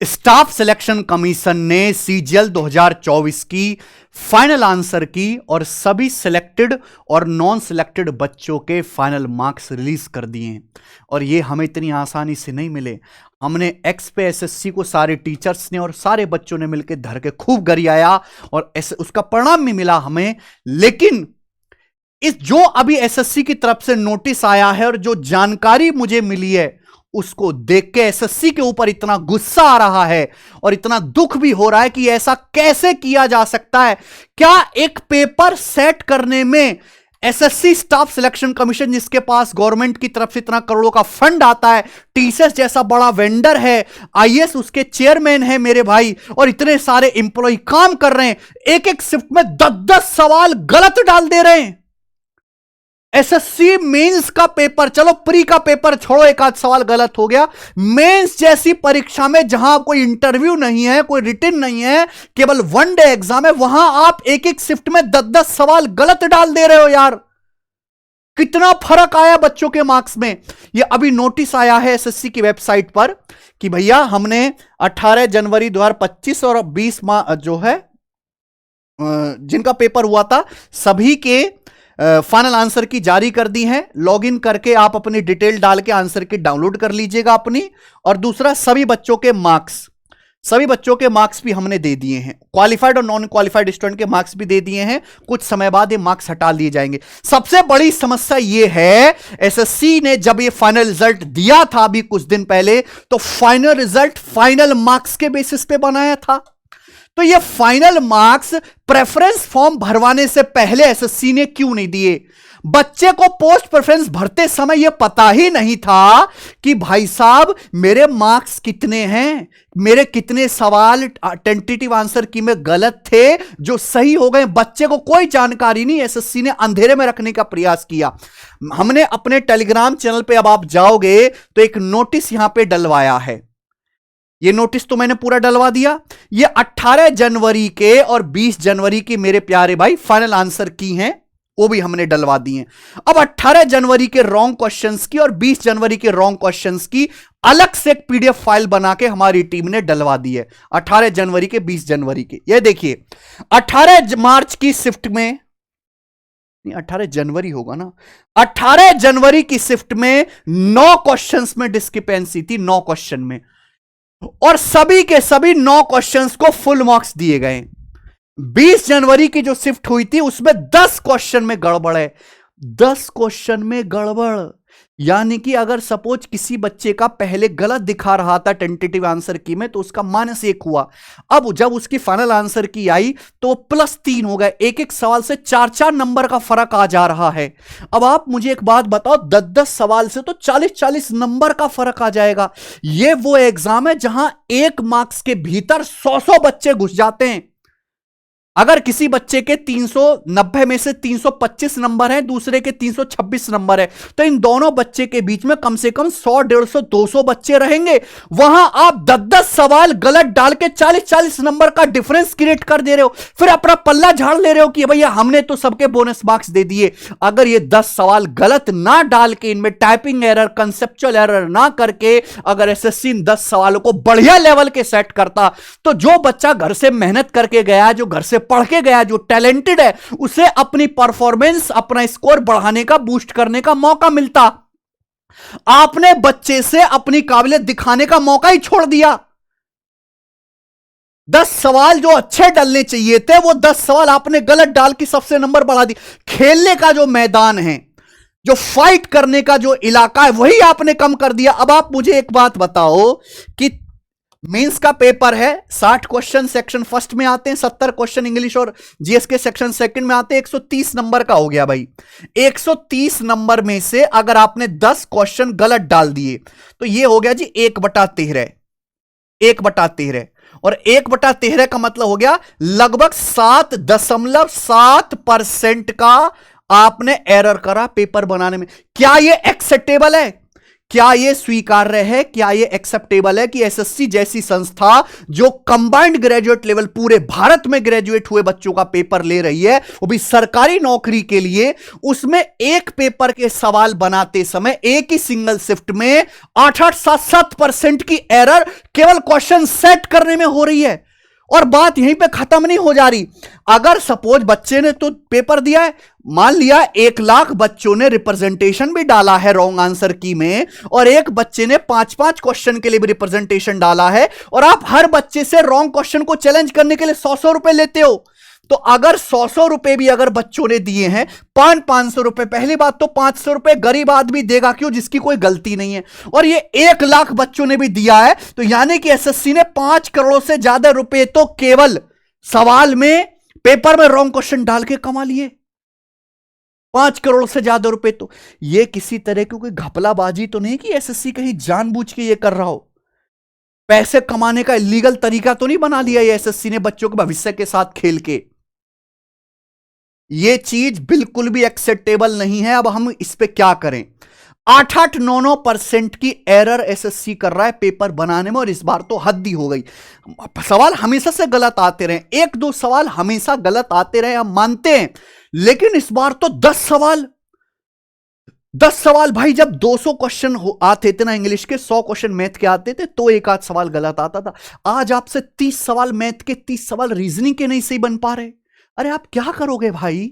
Staff selection commission ने CGL 2024 की final answer की और सभी सिलेक्टेड और नॉन सिलेक्टेड बच्चों के फाइनल मार्क्स रिलीज कर दिए हैं। और ये हमें इतनी आसानी से नहीं मिले। हमने एक्स पे एसएससी को सारे टीचर्स ने और सारे बच्चों ने मिलकर धर के खूब गरियाया और उसका परिणाम भी मिला हमें। लेकिन इस जो अभी एसएससी की तरफ से नोटिस आया है और जो जानकारी मुझे मिली है उसको देख के एसएससी के ऊपर इतना गुस्सा आ रहा है और इतना दुख भी हो रहा है कि ऐसा कैसे किया जा सकता है। क्या एक पेपर सेट करने में एसएससी स्टाफ सिलेक्शन कमीशन, जिसके पास गवर्नमेंट की तरफ से इतना करोड़ों का फंड आता है, टीसीएस जैसा बड़ा वेंडर है, आईएएस उसके चेयरमैन है मेरे भाई, और इतने सारे एम्प्लॉय काम कर रहे हैं, एक एक शिफ्ट में 10-10 सवाल गलत डाल दे रहे हैं। एसएससी मेंस का पेपर, चलो प्री का पेपर छोड़ो, एक आध सवाल गलत हो गया, मेंस जैसी परीक्षा में जहां कोई इंटरव्यू नहीं है, कोई रिटन नहीं है, केवल वन डे एग्जाम है, वहां आप एक एक शिफ्ट में 10-10 सवाल गलत डाल दे रहे हो यार। कितना फर्क आया बच्चों के मार्क्स में। ये अभी नोटिस आया है एसएससी की वेबसाइट पर कि भैया हमने 18 जनवरी 2025 और 20 जो है जिनका पेपर हुआ था सभी के फाइनल आंसर की जारी कर दी है। लॉगिन करके आप अपनी डिटेल डाल के आंसर की डाउनलोड कर लीजिएगा अपनी। और दूसरा, सभी बच्चों के मार्क्स भी हमने दे दिए हैं। क्वालिफाइड और नॉन क्वालिफाइड स्टूडेंट के मार्क्स भी दे दिए हैं। कुछ समय बाद ये मार्क्स हटा लिए जाएंगे। सबसे बड़ी समस्या ये है, एसएससी ने जब ये फाइनल रिजल्ट दिया था अभी कुछ दिन पहले, तो फाइनल रिजल्ट फाइनल मार्क्स के बेसिस पे बनाया था। तो ये फाइनल मार्क्स प्रेफरेंस फॉर्म भरवाने से पहले एसएससी ने क्यों नहीं दिए? बच्चे को पोस्ट प्रेफरेंस भरते समय यह पता ही नहीं था कि भाई साहब मेरे मार्क्स कितने हैं, मेरे कितने सवाल टेंटेटिव आंसर की में गलत थे जो सही हो गए। बच्चे को कोई जानकारी नहीं, एसएससी ने अंधेरे में रखने का प्रयास किया। हमने अपने टेलीग्राम चैनल पे, अब आप जाओगे तो एक नोटिस यहां पे डलवाया है। ये नोटिस तो मैंने पूरा डलवा दिया। ये 18 जनवरी के और 20 जनवरी की मेरे प्यारे भाई फाइनल आंसर की हैं, वो भी हमने डलवा दी हैं। अब 18 जनवरी के रॉन्ग क्वेश्चंस की और 20 जनवरी के रॉन्ग क्वेश्चंस की अलग से एक पीडीएफ फाइल बना के हमारी टीम ने डलवा दी है। 18 जनवरी के, 20 जनवरी के। ये देखिए 18 मार्च की शिफ्ट में, 18 जनवरी होगा ना, 18 जनवरी की शिफ्ट में 9 क्वेश्चंस में डिस्क्रिपेंसी थी, 9 क्वेश्चन में, और सभी के सभी 9 क्वेश्चंस को फुल मार्क्स दिए गए। 20 जनवरी की जो शिफ्ट हुई थी उसमें 10 क्वेश्चन में गड़बड़ है। 10 क्वेश्चन में गड़बड़, यानी कि अगर सपोज किसी बच्चे का पहले गलत दिखा रहा था टेंटेटिव आंसर की में, तो उसका -1 हुआ। अब जब उसकी फाइनल आंसर की आई तो +3 हो गए। एक एक सवाल से 4-4 नंबर का फर्क आ जा रहा है। अब आप मुझे एक बात बताओ, 10-10 सवाल से तो 40-40 नंबर का फर्क आ जाएगा। ये वो एग्जाम है जहां 1 मार्क्स के भीतर 100 बच्चे घुस जाते हैं। अगर किसी बच्चे के 390 में से 325 नंबर है, दूसरे के 326 नंबर है, तो इन दोनों बच्चे के बीच में कम से कम 100, 150, 200 बच्चे रहेंगे। वहां आप 10-10 सवाल गलत डाल के 40-40 नंबर का डिफरेंस क्रिएट कर दे रहे हो, फिर अपना पल्ला झाड़ ले रहे हो कि भैया हमने तो सबके बोनस मार्क्स दे दिए। अगर ये 10 सवाल गलत ना डाल के, इनमें टाइपिंग एरर, कंसेप्चुअल एरर ना करके, अगर एसएससी इन 10 सवालों को बढ़िया लेवल के सेट करता, तो जो बच्चा घर से मेहनत करके गया, जो घर से पढ़ के गया, जो टैलेंटेड है, उसे अपनी परफॉर्मेंस, अपना स्कोर बढ़ाने का, बूस्ट करने का मौका मिलता। आपने बच्चे से अपनी काबिलियत दिखाने का मौका ही छोड़ दिया। 10 सवाल जो अच्छे डालने चाहिए थे, वो 10 सवाल आपने गलत डाल के सबसे नंबर बढ़ा दी। खेलने का जो मैदान है, जो फाइट करने का जो इलाका है, वही आपने कम कर दिया। अब आप मुझे एक बात बताओ कि मेंस का पेपर है, 60 क्वेश्चन सेक्शन फर्स्ट में आते हैं, 70 क्वेश्चन इंग्लिश और जीएस के सेक्शन सेकंड में आते हैं, 130 नंबर का हो गया भाई। 130 नंबर में से अगर आपने 10 क्वेश्चन गलत डाल दिए तो ये हो गया जी 1/13। 1/13 और 1/13 का मतलब हो गया लगभग 7.7% का आपने एरर करा पेपर बनाने में। क्या ये एक्सेप्टेबल है? क्या यह स्वीकार्य है, क्या यह एक्सेप्टेबल है कि एसएससी जैसी संस्था जो कंबाइंड ग्रेजुएट लेवल पूरे भारत में ग्रेजुएट हुए बच्चों का पेपर ले रही है, वो भी सरकारी नौकरी के लिए, उसमें एक पेपर के सवाल बनाते समय एक ही सिंगल शिफ्ट में 8-8, 7-7% की एरर केवल क्वेश्चन सेट करने में हो रही है। और बात यहीं पे खत्म नहीं हो जा रही। अगर सपोज बच्चे ने तो पेपर दिया है, मान लिया 1 लाख बच्चों ने रिप्रेजेंटेशन भी डाला है रॉन्ग आंसर की में, और एक बच्चे ने 5-5 क्वेश्चन के लिए भी रिप्रेजेंटेशन डाला है, और आप हर बच्चे से रॉन्ग क्वेश्चन को चैलेंज करने के लिए 100-100 रुपए लेते हो, तो अगर 100-100 रुपए भी अगर बच्चों ने दिए हैं, 500-500 रुपए, पहली बात तो 500 रुपए गरीब आदमी देगा क्यों, जिसकी कोई गलती नहीं है, और ये 1 लाख बच्चों ने भी दिया है, तो यानी कि एसएससी ने 5 करोड़ से ज्यादा रुपए तो केवल सवाल में, पेपर में रॉन्ग क्वेश्चन डाल के कमा लिए। 5 करोड़ से ज्यादा रुपए। तो ये किसी तरह की कोई घपलाबाजी तो नहीं कि एसएससी कहीं जानबूझ के ये कर रहा हो, पैसे कमाने का इलीगल तरीका तो नहीं बना लिया ये एसएससी ने बच्चों के भविष्य के साथ खेल के। ये चीज बिल्कुल भी एक्सेप्टेबल नहीं है। अब हम इस पे क्या करें? 8-8, 9-9% की एरर एसएससी कर रहा है पेपर बनाने में, और इस बार तो हद ही हो गई। सवाल हमेशा से गलत आते रहे, 1-2 सवाल हमेशा गलत आते रहे, हम मानते हैं, लेकिन इस बार तो 10 सवाल भाई, जब 200 क्वेश्चन आते थे ना इंग्लिश के, 100 क्वेश्चन मैथ के आते थे, तो 1 आध सवाल गलत आता था। आज आपसे 30 सवाल मैथ के, 30 सवाल रीजनिंग के नहीं सही बन पा रहे। अरे आप क्या करोगे भाई?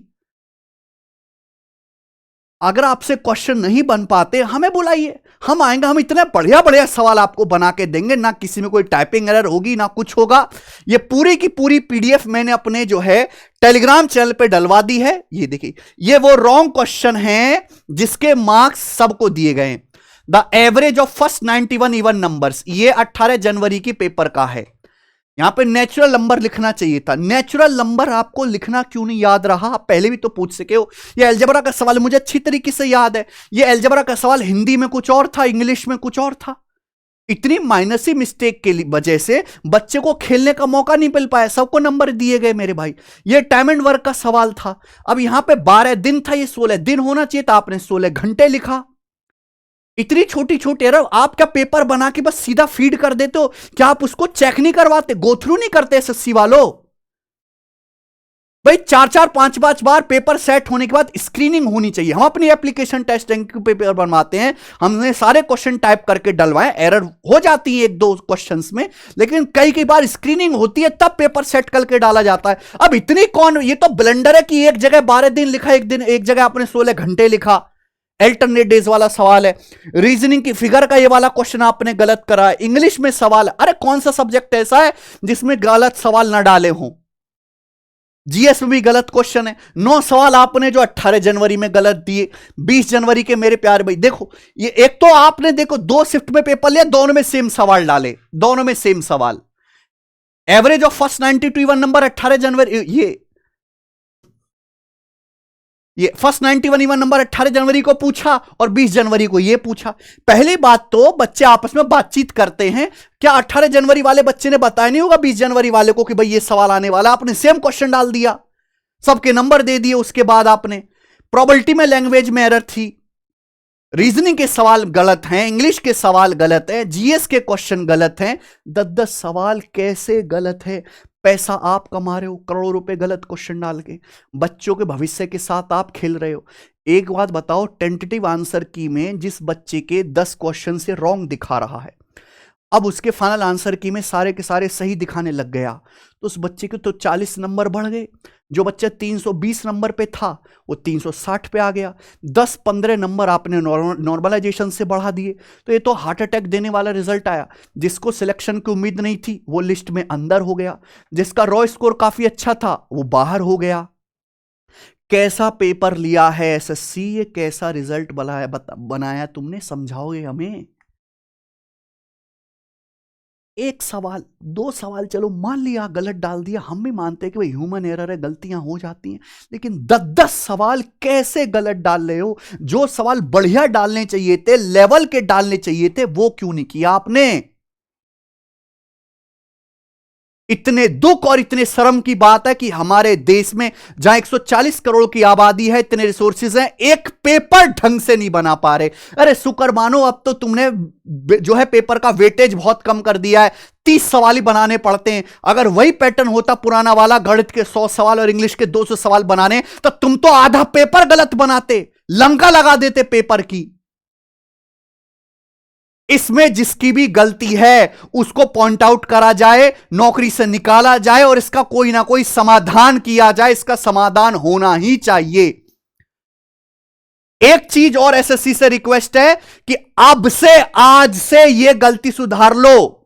अगर आपसे क्वेश्चन नहीं बन पाते हमें बुलाइए, हम आएंगे, हम इतने बढ़िया बढ़िया सवाल आपको बना के देंगे, ना किसी में कोई टाइपिंग एरर होगी ना कुछ होगा। ये पूरी की पूरी पीडीएफ मैंने अपने जो है टेलीग्राम चैनल पे डलवा दी है। ये देखिए, ये वो रॉन्ग क्वेश्चन है जिसके मार्क्स सबको दिए गए। The average of first 91 even numbers, ये 18 जनवरी की पेपर का है। यहां पे नेचुरल नंबर लिखना चाहिए था, नेचुरल नंबर आपको लिखना क्यों नहीं याद रहा? आप पहले भी तो पूछ सके हो। ये अलजेब्रा का सवाल मुझे अच्छी तरीके से याद है, ये अलजेब्रा का सवाल हिंदी में कुछ और था, इंग्लिश में कुछ और था। इतनी माइनसी मिस्टेक के वजह से बच्चे को खेलने का मौका नहीं मिल पाया, सबको नंबर दिए गए मेरे भाई। ये टाइम एंड वर्क का सवाल था। अब यहां पे 12 दिन था, ये 16 दिन होना चाहिए था, आपने 16 घंटे लिखा। इतनी छोटी छोटी एरर, आप क्या पेपर बना के बस सीधा फीड कर देते हो? क्या आप उसको चेक नहीं करवाते, गो थ्रू नहीं करते एसएससी वालों? भाई 4-4, 5-5 बार पेपर सेट होने के बाद स्क्रीनिंग होनी चाहिए। हम अपनी एप्लीकेशन टेस्ट पेपर बनवाते हैं, हमने सारे क्वेश्चन टाइप करके डलवाए, एरर हो जाती है 1-2 क्वेश्चंस में, लेकिन कई बार स्क्रीनिंग होती है तब पेपर सेट करके डाला जाता है। अब इतनी कौन, ये तो ब्लंडर है कि एक जगह 12 दिन लिखा, एक जगह आपने 16 घंटे लिखा। अल्टरनेट डेज वाला सवाल है, रीजनिंग की फिगर का ये वाला क्वेश्चन आपने गलत करा है, इंग्लिश में सवाल, अरे कौन सा सब्जेक्ट ऐसा है जिसमें गलत सवाल ना डाले हों? जीएस में भी गलत क्वेश्चन है, 9 सवाल आपने जो 18 जनवरी में गलत दिए, 20 जनवरी के मेरे प्यारे भाई। देखो ये एक तो आपने देखो 2 शिफ्ट में पेपर लिया, दोनों में सेम सवाल डाले, दोनों में सेम सवाल। Average of first 92 even number 18 जनवरी, ये फर्स्ट 91 इवन नंबर 18 जनवरी को पूछा और 20 जनवरी को ये पूछा। पहली बात तो बच्चे आपस में बातचीत करते हैं, क्या 18 जनवरी वाले बच्चे ने बताया नहीं होगा 20 जनवरी वाले को कि भाई ये सवाल आने वाला? आपने सेम क्वेश्चन डाल दिया, सबके नंबर दे दिए। उसके बाद आपने प्रोबेबिलिटी में लैंग्वेज में एरर थी, रीजनिंग के सवाल गलत हैं, इंग्लिश के सवाल गलत हैं, जीएस के क्वेश्चन गलत हैं। 10-10 सवाल कैसे गलत है? पैसा आप कमा रहे हो करोड़ों रुपए गलत क्वेश्चन डाल के, बच्चों के भविष्य के साथ आप खेल रहे हो। एक बात बताओ, टेंटेटिव आंसर की में जिस बच्चे के 10 क्वेश्चन से रॉन्ग दिखा रहा है, अब उसके फाइनल आंसर की में सारे के सारे सही दिखाने लग गया, तो उस बच्चे के तो 40 नंबर बढ़ गए। जो बच्चा 320 नंबर पे था वो 360 पे आ गया। 10-15 नंबर आपने नॉर्मलाइजेशन से बढ़ा दिए, तो ये तो हार्ट अटैक देने वाला रिजल्ट आया। जिसको सिलेक्शन की उम्मीद नहीं थी वो लिस्ट में अंदर हो गया, जिसका रॉ स्कोर काफी अच्छा था वो बाहर हो गया। कैसा पेपर लिया है एसएससी, ये कैसा रिजल्ट बनाया तुमने, समझाओगे हमें? 1 सवाल 2 सवाल चलो मान लिया गलत डाल दिया, हम भी मानते हैं कि भाई ह्यूमन एरर है, गलतियां हो जाती हैं, लेकिन 10-10 सवाल कैसे गलत डाल रहे हो? जो सवाल बढ़िया डालने चाहिए थे, लेवल के डालने चाहिए थे, वो क्यों नहीं किया आपने? इतने दुख और इतने शर्म की बात है कि हमारे देश में जहां 140 करोड़ की आबादी है, इतने रिसोर्सेज हैं, एक पेपर ढंग से नहीं बना पा रहे। अरे शुक्र मानो अब तो तुमने जो है पेपर का वेटेज बहुत कम कर दिया है, 30 सवाल ही बनाने पड़ते हैं। अगर वही पैटर्न होता पुराना वाला, गणित के 100 सवाल और इंग्लिश के 200 सवाल बनाने, तो तुम तो आधा पेपर गलत बनाते, लंका लगा देते पेपर की। इसमें जिसकी भी गलती है उसको पॉइंट आउट करा जाए, नौकरी से निकाला जाए और इसका कोई ना कोई समाधान किया जाए। इसका समाधान होना ही चाहिए। एक चीज और एसएससी से रिक्वेस्ट है कि अब से, आज से यह गलती सुधार लो।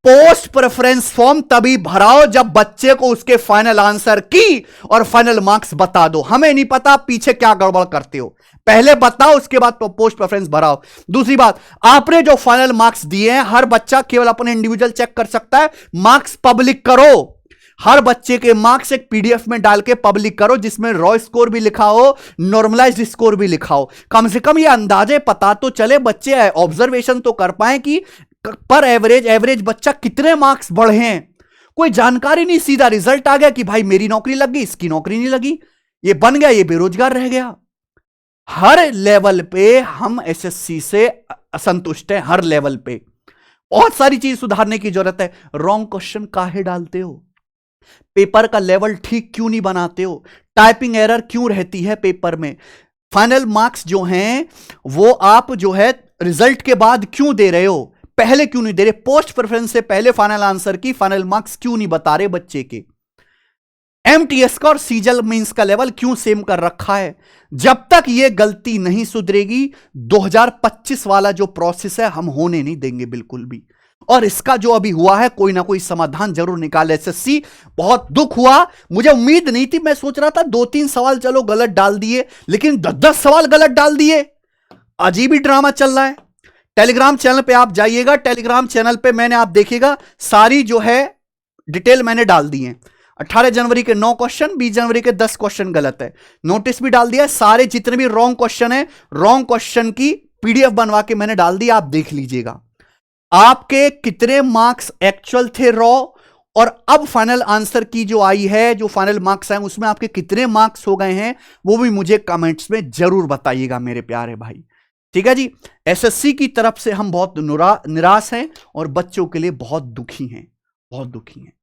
पोस्ट प्रेफरेंस फॉर्म तभी भराओ जब बच्चे को उसके फाइनल आंसर की और फाइनल मार्क्स बता दो। हमें नहीं पता पीछे क्या गड़बड़ करते हो, पहले बताओ, उसके बाद पोस्ट प्रेफरेंस भराओ। दूसरी बात, आपने जो फाइनल मार्क्स दिए हैं, हर बच्चा केवल अपने इंडिविजुअल चेक कर सकता है। मार्क्स पब्लिक करो, हर बच्चे के मार्क्स एक पीडीएफ में डाल के पब्लिक करो, जिसमें रॉ स्कोर भी लिखा हो, नॉर्मलाइज्ड स्कोर भी लिखा हो। कम से कम ये अंदाजे पता तो चले, बच्चे ऑब्जर्वेशन तो कर पाए कि पर एवरेज बच्चा कितने मार्क्स बढ़े हैं। कोई जानकारी नहीं, सीधा रिजल्ट आ गया कि भाई मेरी नौकरी लग गई, इसकी नौकरी नहीं लगी, ये बन गया, ये बेरोजगार रह गया। हर लेवल पे हम एसएससी से असंतुष्ट हैं, हर लेवल पे बहुत सारी चीज सुधारने की जरूरत है। रॉन्ग क्वेश्चन काहे डालते हो? पेपर का लेवल ठीक क्यों नहीं बनाते हो? टाइपिंग एरर क्यों रहती है पेपर में? फाइनल मार्क्स जो हैं वो आप जो है रिजल्ट के बाद क्यों दे रहे हो, पहले क्यों नहीं दे रहे? पोस्ट प्रेफरेंस से पहले फाइनल आंसर की फाइनल मार्क्स क्यों नहीं बता रहे बच्चे के? एमटीएस का और सीजल मींस का लेवल क्यों सेम कर रखा है? जब तक यह गलती नहीं सुधरेगी 2025 वाला जो प्रोसेस है हम होने नहीं देंगे बिल्कुल भी। और इसका जो अभी हुआ है कोई ना कोई समाधान जरूर निकाले एसएससी। बहुत दुख हुआ, मुझे उम्मीद नहीं थी। मैं सोच रहा था 2-3 सवाल चलो गलत डाल दिए, लेकिन 10-10 सवाल गलत डाल दिए। अजीब ही ड्रामा चल रहा है। टेलीग्राम चैनल पे आप जाइएगा, टेलीग्राम चैनल पे मैंने, आप देखिएगा सारी जो है डिटेल मैंने डाल दी है। 18 जनवरी के 9 क्वेश्चन, 20 जनवरी के 10 क्वेश्चन गलत है। नोटिस भी डाल दिया, सारे जितने भी रॉन्ग क्वेश्चन है, रॉन्ग क्वेश्चन की पीडीएफ बनवा के मैंने डाल दी, आप देख लीजिएगा। आपके कितने मार्क्स एक्चुअल थे रॉ, और अब फाइनल आंसर की जो आई है, जो फाइनल मार्क्स आए उसमें आपके कितने मार्क्स हो गए हैं, वो भी मुझे कमेंट्स में जरूर बताइएगा मेरे प्यारे भाई। ठीक है जी। एसएससी की तरफ से हम बहुत निराश हैं और बच्चों के लिए बहुत दुखी हैं, बहुत दुखी हैं।